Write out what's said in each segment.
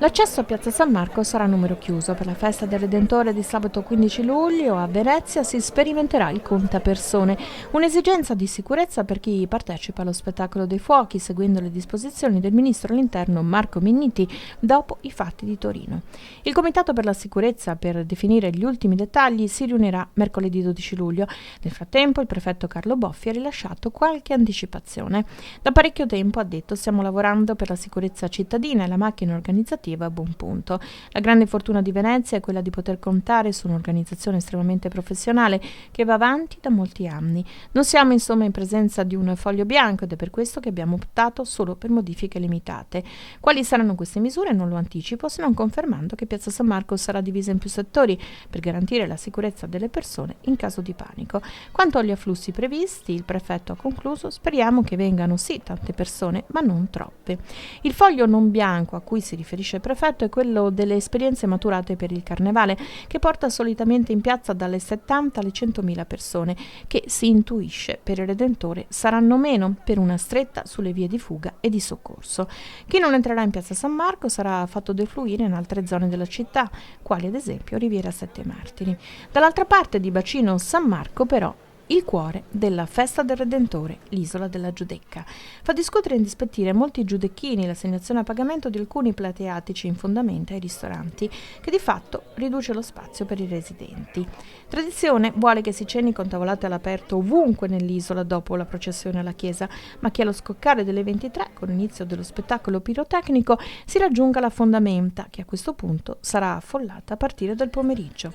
L'accesso a Piazza San Marco sarà a numero chiuso. Per la festa del Redentore di sabato 15 luglio a Venezia si sperimenterà il contapersone, un'esigenza di sicurezza per chi partecipa allo spettacolo dei fuochi, seguendo le disposizioni del ministro dell'Interno Marco Minniti dopo i fatti di Torino. Il Comitato per la Sicurezza, per definire gli ultimi dettagli, si riunirà mercoledì 12 luglio. Nel frattempo il prefetto Carlo Boffi ha rilasciato qualche anticipazione. Da parecchio tempo, ha detto, stiamo lavorando per la sicurezza cittadina e la macchina organizzativa a buon punto. La grande fortuna di Venezia è quella di poter contare su un'organizzazione estremamente professionale che va avanti da molti anni. Non siamo insomma in presenza di un foglio bianco ed è per questo che abbiamo optato solo per modifiche limitate. Quali saranno queste misure non lo anticipo, se non confermando che Piazza San Marco sarà divisa in più settori per garantire la sicurezza delle persone in caso di panico. Quanto agli afflussi previsti, il prefetto ha concluso: speriamo che vengano sì tante persone, ma non troppe. Il foglio non bianco a cui si riferisce il prefetto è quello delle esperienze maturate per il Carnevale, che porta solitamente in piazza dalle 70 alle 100.000 persone, che si intuisce per il Redentore saranno meno per una stretta sulle vie di fuga e di soccorso. Chi non entrerà in Piazza San Marco sarà fatto defluire in altre zone della città, quali ad esempio Riviera Sette Martiri. Dall'altra parte di bacino San Marco, però, il cuore della festa del Redentore, l'isola della Giudecca. Fa discutere e indispettire molti giudecchini l'assegnazione a pagamento di alcuni plateatici in fondamento ai ristoranti, che di fatto riduce lo spazio per i residenti. Tradizione vuole che si ceni con tavolate all'aperto ovunque nell'isola dopo la processione alla chiesa, ma che allo scoccare delle 23, con l'inizio dello spettacolo pirotecnico, si raggiunga la fondamenta, che a questo punto sarà affollata a partire dal pomeriggio.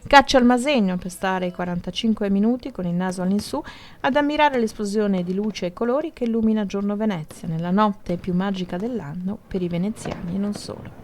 Caccia al Masegno per stare 45 minuti con il naso all'insù ad ammirare l'esplosione di luce e colori che illumina giorno Venezia, nella notte più magica dell'anno per i veneziani e non solo.